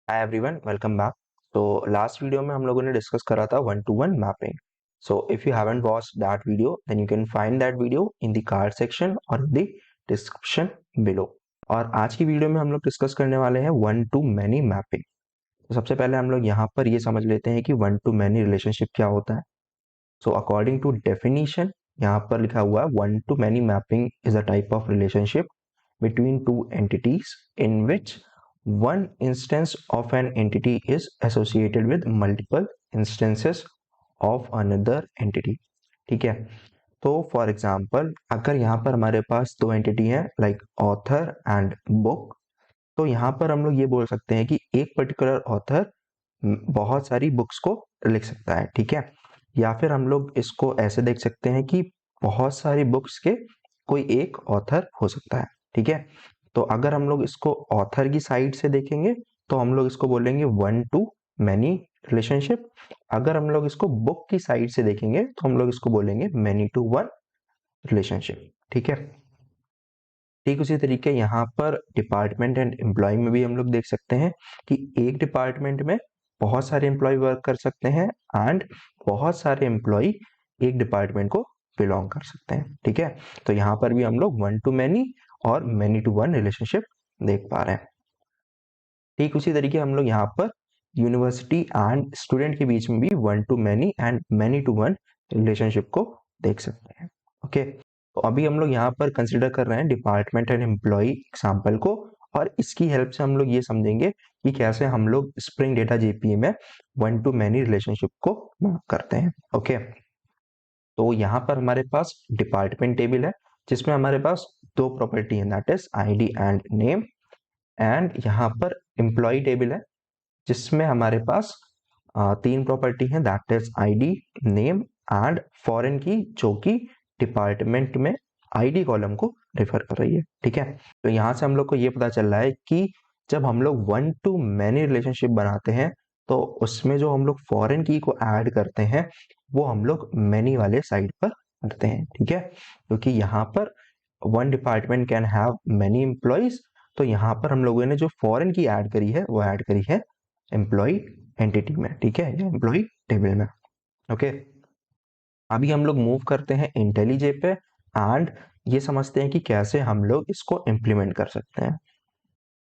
हाय everyone, welcome back. तो last video में हम लोगों ने डिस्कस करा था one to one mapping. So if you haven't watched that video then you can find that video in the card section और in the description below. और आज की वीडियो में हम लोग डिस्कस करने वाले हैं वन टू मैनी मैपिंग। तो सबसे पहले हम लोग यहाँ पर ये समझ लेते हैं कि वन टू मैनी रिलेशनशिप क्या होता है। सो अकॉर्डिंग टू डेफिनेशन यहाँ पर लिखा हुआ है one to many mapping is a type of relationship between two entities in which one instance of an entity is associated with multiple instances of another entity। ठीक है, तो for example अगर यहाँ पर हमारे पास दो एंटिटी हैं लाइक ऑथर एंड बुक, तो यहाँ पर हम लोग ये बोल सकते हैं कि एक पर्टिकुलर ऑथर बहुत सारी बुक्स को लिख सकता है। ठीक है, या फिर हम लोग इसको ऐसे देख सकते हैं कि बहुत सारी बुक्स के कोई एक ऑथर हो सकता है। ठीक है, तो अगर हम लोग इसको ऑथर की साइड से देखेंगे तो हम लोग इसको बोलेंगे वन टू मैनी रिलेशनशिप। अगर हम लोग इसको बुक की साइड से देखेंगे तो हम लोग इसको बोलेंगे मैनी टू वन रिलेशनशिप। ठीक है, ठीक उसी तरीके यहाँ पर डिपार्टमेंट एंड एम्प्लॉय में भी हम लोग देख सकते हैं कि एक डिपार्टमेंट में बहुत सारे एम्प्लॉय वर्क कर सकते हैं एंड बहुत सारे एम्प्लॉय एक डिपार्टमेंट को बिलोंग कर सकते हैं। ठीक है, तो यहाँ पर भी हम लोग वन टू मैनी और मैनी टू वन रिलेशनशिप देख पा रहे हैं। ठीक उसी तरीके हम लोग यहाँ पर यूनिवर्सिटी एंड स्टूडेंट के बीच में भी one to many and many to one relationship को देख सकते हैं। ओके, तो अभी हम लोग यहाँ पर कंसिडर कर रहे हैं डिपार्टमेंट एंड एम्प्लॉय एग्जाम्पल को, और इसकी हेल्प से हम लोग ये समझेंगे कि कैसे हम लोग स्प्रिंग डेटा जेपीई में वन टू मैनी रिलेशनशिप को मैप करते हैं। ओके, तो यहाँ पर हमारे पास डिपार्टमेंट टेबल है जिसमें हमारे पास दो प्रॉपर्टी है, that is ID and name. And यहाँ पर एम्प्लॉय टेबल है जिसमें हमारे पास तीन प्रॉपर्टी हैं, that is ID, name and foreign की, जो कि डिपार्टमेंट में आईडी कॉलम को रेफर कर रही है। ठीक है, तो यहाँ से हम लोग को ये पता चल रहा है कि जब हम लोग वन टू मैनी रिलेशनशिप बनाते हैं तो उसमें जो हम लोग फॉरेन की को ऐड करते हैं वो हम लोग मैनी वाले साइड पर करते हैं। ठीक है, क्योंकि यहाँ पर one department can have many employees, तो यहाँ पर हम लोगों ने जो फॉरेन की ऐड करी है वो ऐड करी है एम्प्लॉय एंटिटी में। ठीक है, या एम्प्लॉय टेबल में। ओके, अभी हम लोग मूव करते हैं इंटेलिजे पे एंड ये समझते हैं कि कैसे हम लोग इसको इम्प्लीमेंट कर सकते हैं।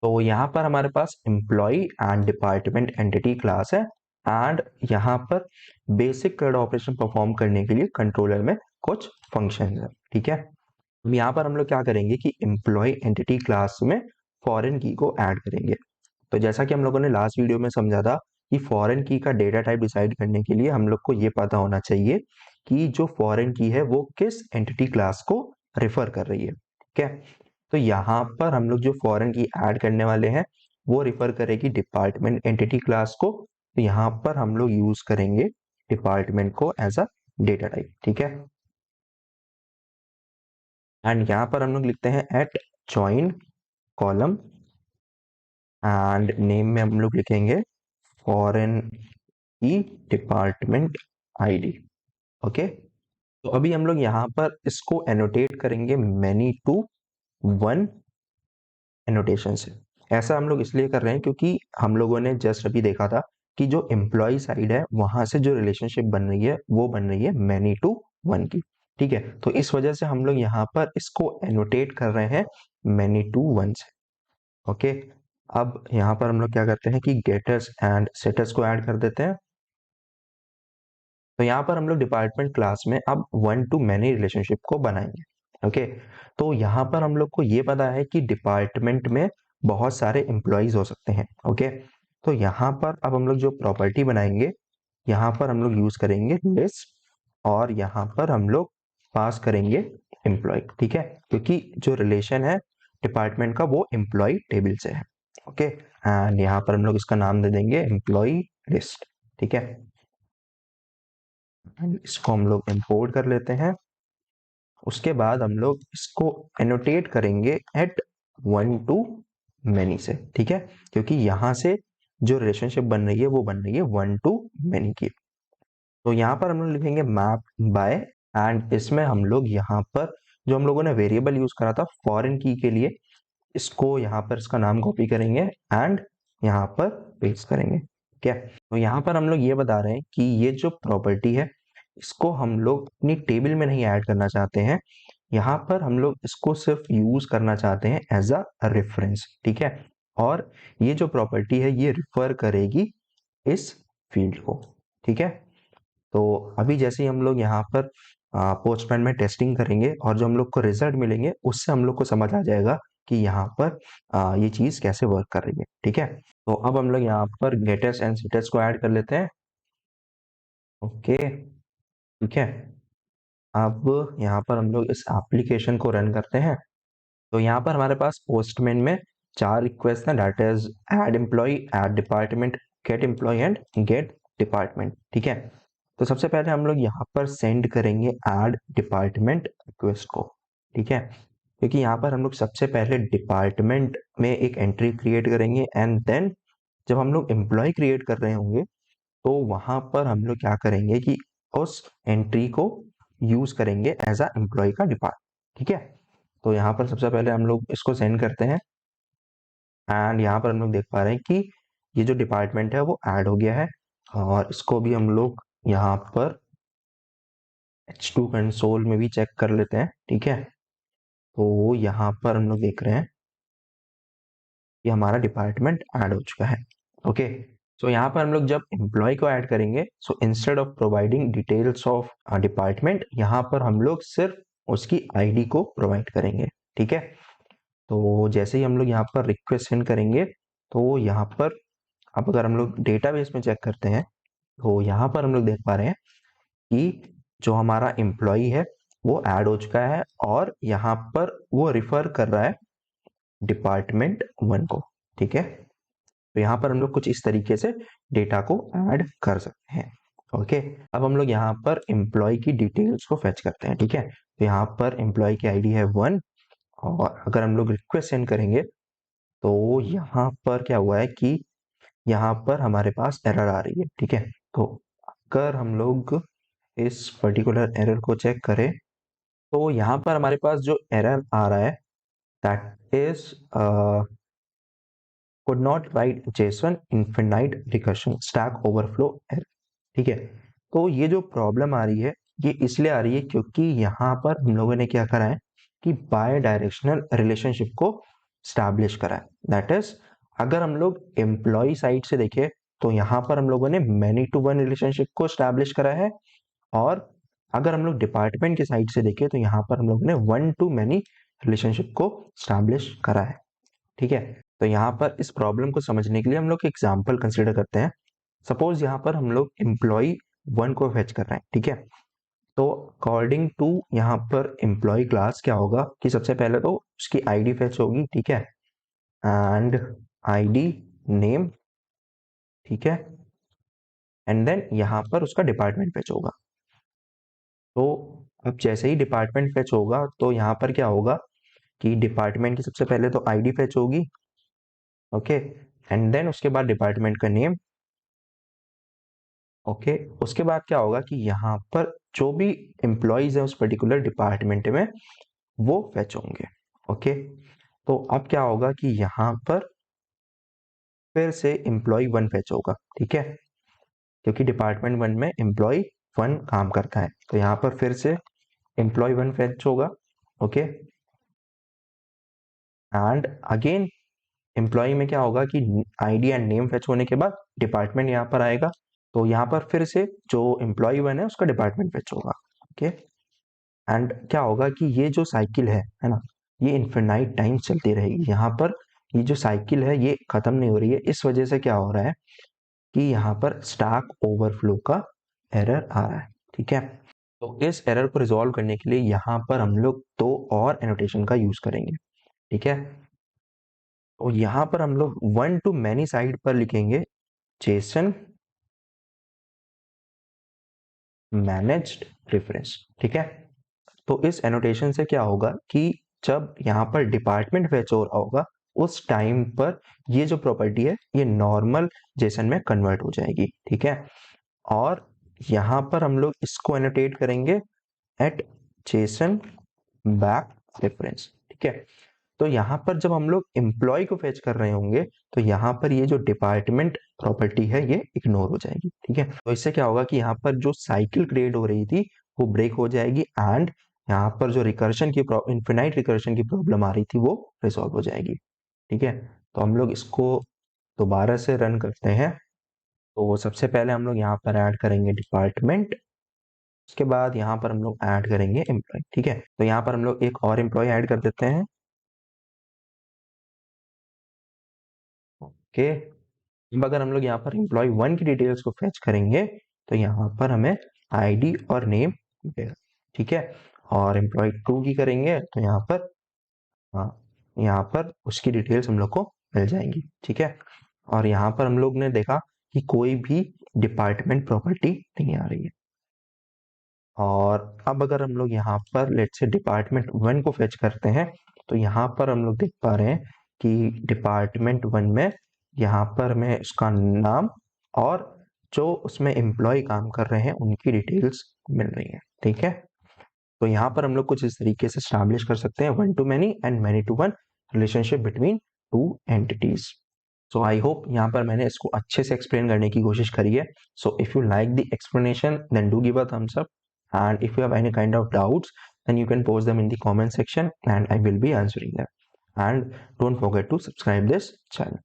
तो यहाँ पर हमारे पास employ and department entity class है एंड यहाँ पर बेसिक क्रेड ऑपरेशन परफॉर्म करने के लिए कंट्रोलर में कुछ फंक्शन है। ठीक है, यहाँ पर हम लोग क्या करेंगे कि एम्प्लॉय एंटिटी क्लास में फॉरेन की को ऐड करेंगे। तो जैसा कि हम लोगों ने लास्ट वीडियो में समझा था कि फॉरेन की का डेटा टाइप डिसाइड करने के लिए हम लोग को ये पता होना चाहिए कि जो फॉरेन की है वो किस एंटिटी क्लास को रेफर कर रही है। ठीक है, तो यहाँ पर हम लोग जो फॉरेन की ऐड करने वाले हैं वो रेफर करेगी डिपार्टमेंट एंटिटी क्लास को। तो यहाँ पर हम लोग यूज करेंगे डिपार्टमेंट को एज अ डेटा टाइप। ठीक है, एंड यहाँ पर हम लोग लिखते हैं at join column and name में हम लोग लिखेंगे फॉरेन की डिपार्टमेंट आईडी। ओके, तो अभी हम लोग यहाँ पर इसको एनोटेट करेंगे मैनी टू वन एनोटेशन से। ऐसा हम लोग इसलिए कर रहे हैं क्योंकि हम लोगों ने जस्ट अभी देखा था कि जो एम्प्लॉय साइड है वहां से जो रिलेशनशिप बन रही है वो बन रही है मैनी टू वन की। ठीक है, तो इस वजह से हम लोग यहाँ पर इसको एनोटेट कर रहे हैं मैनी टू वन से। ओके, अब यहाँ पर हम लोग क्या करते हैं कि गेटर्स एंड सेटर्स को ऐड कर देते हैं। तो यहाँ पर हम लोग डिपार्टमेंट क्लास में अब वन टू मैनी रिलेशनशिप को बनाएंगे। ओके, तो यहाँ पर हम लोग को ये पता है कि डिपार्टमेंट में बहुत सारे एम्प्लॉयज हो सकते हैं। ओके, तो यहाँ पर अब हम लोग जो प्रॉपर्टी बनाएंगे यहाँ पर हम लोग यूज करेंगे लिस्ट और यहाँ पर हम लोग पास करेंगे एम्प्लॉय। ठीक है, क्योंकि जो रिलेशन है डिपार्टमेंट का वो एम्प्लॉय टेबल से है। ओके, एंड यहाँ पर हम लोग इसका नाम दे देंगे एम्प्लॉय लिस्ट। ठीक है, इसको हम लोग इंपोर्ट कर लेते हैं। उसके बाद हम लोग इसको एनोटेट करेंगे एट वन टू मैनी से। ठीक है, क्योंकि यहां से जो रिलेशनशिप बन रही है वो बन रही है वन टू मैनी की। तो यहाँ पर हम लोग लिखेंगे मैप बाय एंड इसमें हम लोग यहाँ पर जो हम लोगों ने वेरिएबल यूज करा था फॉरेन की के लिए इसको यहाँ पर इसका नाम कॉपी करेंगे एंड यहाँ पर पेस्ट करेंगे। ठीक है, तो यहाँ पर हम लोग ये बता रहे हैं कि ये जो प्रॉपर्टी है इसको हम लोग अपनी टेबल में नहीं ऐड करना चाहते हैं, यहाँ पर हम लोग इसको सिर्फ यूज करना चाहते हैं एज अ रेफरेंस। ठीक है, और ये जो प्रॉपर्टी है ये रिफर करेगी इस फील्ड को। ठीक है, तो अभी जैसे ही हम लोग यहाँ पर पोस्टमैन में टेस्टिंग करेंगे और जो हम लोग को रिजल्ट मिलेंगे उससे हम लोग को समझ आ जाएगा कि यहाँ पर ये चीज कैसे वर्क कर रही है। ठीक है, तो अब हम लोग यहाँ पर गेटर्स एंड सेटर्स को ऐड कर लेते हैं। ओके, ठीक है, अब यहाँ पर हम लोग इस एप्लीकेशन को रन करते हैं। तो यहाँ पर हमारे पास पोस्टमैन में 4 रिक्वेस्ट हैं, that is add employ, add department, get employ and get department. ठीक है, तो सबसे पहले हम लोग यहाँ पर सेंड करेंगे ऐड डिपार्टमेंट रिक्वेस्ट को। ठीक है, क्योंकि यहाँ पर हम लोग सबसे पहले डिपार्टमेंट में एक एंट्री क्रिएट करेंगे एंड देन जब हम लोग एम्प्लॉय क्रिएट कर रहे होंगे तो वहां पर हम लोग क्या करेंगे कि उस एंट्री को यूज करेंगे एज अ एम्प्लॉय का डिपार्ट। ठीक है, तो यहाँ पर सबसे पहले हम लोग इसको सेंड करते हैं एंड यहाँ पर हम लोग देख पा रहे हैं कि ये जो डिपार्टमेंट है वो ऐड हो गया है और इसको भी हम लोग यहाँ पर H2 कंसोल में भी चेक कर लेते हैं। ठीक है, तो यहाँ पर हम लोग देख रहे हैं कि हमारा डिपार्टमेंट ऐड हो चुका है। ओके, सो यहाँ पर हम लोग जब एम्प्लॉय को ऐड करेंगे so instead of providing details of department यहाँ पर हम लोग सिर्फ उसकी आईडी को प्रोवाइड करेंगे। ठीक है, तो जैसे ही हम लोग यहाँ पर रिक्वेस्ट सेंड करेंगे तो यहाँ पर अब अगर हम लोग डेटाबेस में चेक करते हैं तो यहाँ पर हम लोग देख पा रहे हैं कि जो हमारा एम्प्लॉय है वो ऐड हो चुका है और यहाँ पर वो रिफर कर रहा है डिपार्टमेंट 1 को। ठीक है, तो यहाँ पर हम लोग कुछ इस तरीके से डेटा को ऐड कर सकते हैं। ओके, अब हम लोग यहाँ पर एम्प्लॉय की डिटेल्स को फेच करते हैं। ठीक है, तो यहाँ पर एम्प्लॉय की आईडी है 1 और अगर हम लोग रिक्वेस्ट सेंड करेंगे तो यहाँ पर क्या हुआ है कि यहाँ पर हमारे पास एरर आ रही है। ठीक है, तो अगर हम लोग इस पर्टिकुलर एरर को चेक करें तो यहाँ पर हमारे पास जो एरर आ रहा है that is could not write JSON infinite recursion stack overflow error। ठीक है, तो ये जो प्रॉब्लम आ रही है ये इसलिए आ रही है क्योंकि यहाँ पर हम लोगों ने क्या करा है कि बाय डायरेक्शनल रिलेशनशिप को स्टैब्लिश करा है। दैट इज अगर हम लोग एम्प्लॉय साइड से देखें तो यहाँ पर हम लोगों ने मैनी टू वन रिलेशनशिप को स्टैब्लिश करा है और अगर हम लोग डिपार्टमेंट के साइड से देखें तो यहाँ पर हम लोगों ने वन टू मैनी रिलेशनशिप को स्टैब्लिश करा है। ठीक है, तो यहाँ पर इस प्रॉब्लम को समझने के लिए हम लोग एग्जाम्पल कंसिडर करते हैं। सपोज यहाँ पर हम लोग एम्प्लॉय 1 को फेच कर रहे हैं। ठीक है, तो अकॉर्डिंग टू यहाँ पर एम्प्लॉय क्लास क्या होगा कि सबसे पहले तो उसकी आईडी फेच होगी। ठीक है, एंड आईडी नेम। ठीक है, एंड देन यहाँ पर उसका डिपार्टमेंट फेच होगा। तो अब जैसे ही डिपार्टमेंट फेच होगा तो यहाँ पर क्या होगा कि डिपार्टमेंट की सबसे पहले तो आईडी फेच होगी। ओके, एंड देन उसके बाद डिपार्टमेंट का नेम। ओके, उसके बाद क्या होगा कि यहाँ पर जो भी एम्प्लॉयज है उस पर्टिकुलर डिपार्टमेंट में वो फेच होंगे। ओके, तो अब क्या होगा कि यहाँ पर फिर से एम्प्लॉय 1 फेच होगा। ठीक है, क्योंकि डिपार्टमेंट 1 में एम्प्लॉय 1 काम करता है तो यहाँ पर फिर से एम्प्लॉय 1 फेच होगा। ओके, एंड अगेन एम्प्लॉय में क्या होगा कि आईडी एंड नेम फेच होने के बाद डिपार्टमेंट यहाँ पर आएगा तो यहाँ पर फिर से जो एम्प्लॉय 1 है उसका डिपार्टमेंट फेच होगा। ओके, एंड क्या होगा कि ये जो साइकिल है ना, ये इन्फिनाइट टाइम चलती रहेगी। यहाँ पर ये जो साइकिल है ये खत्म नहीं हो रही है। इस वजह से क्या हो रहा है कि यहाँ पर स्टैक ओवरफ्लो का एरर आ रहा है। ठीक है, तो इस एरर को रिजॉल्व करने के लिए यहाँ पर हम लोग 2 और एनोटेशन का यूज करेंगे। ठीक है, तो यहाँ पर हम लोग वन टू मैनी साइड पर लिखेंगे जेसन मैनेज्ड रेफरेंस। ठीक है, तो इस एनोटेशन से क्या होगा कि जब यहाँ पर डिपार्टमेंट फेच हो रहा होगा उस टाइम पर ये जो प्रॉपर्टी है ये नॉर्मल जेसन में कन्वर्ट हो जाएगी। ठीक है, और यहाँ पर हम लोग इसको एनोटेट करेंगे एट जेसन बैक रेफरेंस। ठीक है, तो यहाँ पर जब हम लोग एम्प्लॉय को फेच कर रहे होंगे तो यहाँ पर ये जो डिपार्टमेंट प्रॉपर्टी है ये इग्नोर हो जाएगी, ठीक है। तो इससे क्या होगा कि यहाँ पर जो साइकिल क्रिएट हो रही थी वो ब्रेक हो जाएगी एंड यहाँ पर जो रिकर्शन की इनफिनाइट रिकर्शन की प्रॉब्लम आ रही थी वो रिजॉल्व हो जाएगी, ठीक है। तो हम लोग इसको दोबारा से रन करते हैं। तो सबसे पहले हम लोग यहाँ पर ऐड करेंगे डिपार्टमेंट, उसके बाद यहाँ पर हम लोग ऐड करेंगे एम्प्लॉय, ठीक है। तो यहाँ पर हम लोग एक और एम्प्लॉय ऐड कर देते हैं, ओके। अब अगर हम लोग यहाँ पर एम्प्लॉय 1 की डिटेल्स को फेच करेंगे तो यहाँ पर हमें आईडी और नेम मिलेगा, ठीक है। और एम्प्लॉय 2 की करेंगे तो यहाँ पर, हाँ, यहाँ पर उसकी डिटेल्स हम लोग को मिल जाएंगी, ठीक है। और यहाँ पर हम लोग ने देखा कि कोई भी डिपार्टमेंट प्रॉपर्टी नहीं आ रही है। और अब अगर हम लोग यहाँ पर लेट्स से डिपार्टमेंट 1 को फेच करते हैं तो यहाँ पर हम लोग देख पा रहे हैं कि डिपार्टमेंट 1 में यहाँ पर हमें उसका नाम और जो उसमें एम्प्लॉय काम कर रहे हैं उनकी डिटेल्स मिल रही है, ठीक है। तो यहाँ पर हम लोग कुछ इस तरीके से स्टैब्लिश कर सकते हैं 1 to many and many to 1 relationship between 2 entities. So I hope यहाँ पर मैंने इसको अच्छे से एक्सप्लेन करने की कोशिश करी है। So if you like the explanation then do give a thumbs up, and if you have any kind of doubts then you can post them in the comment section and I will be answering them, and don't forget to subscribe this channel.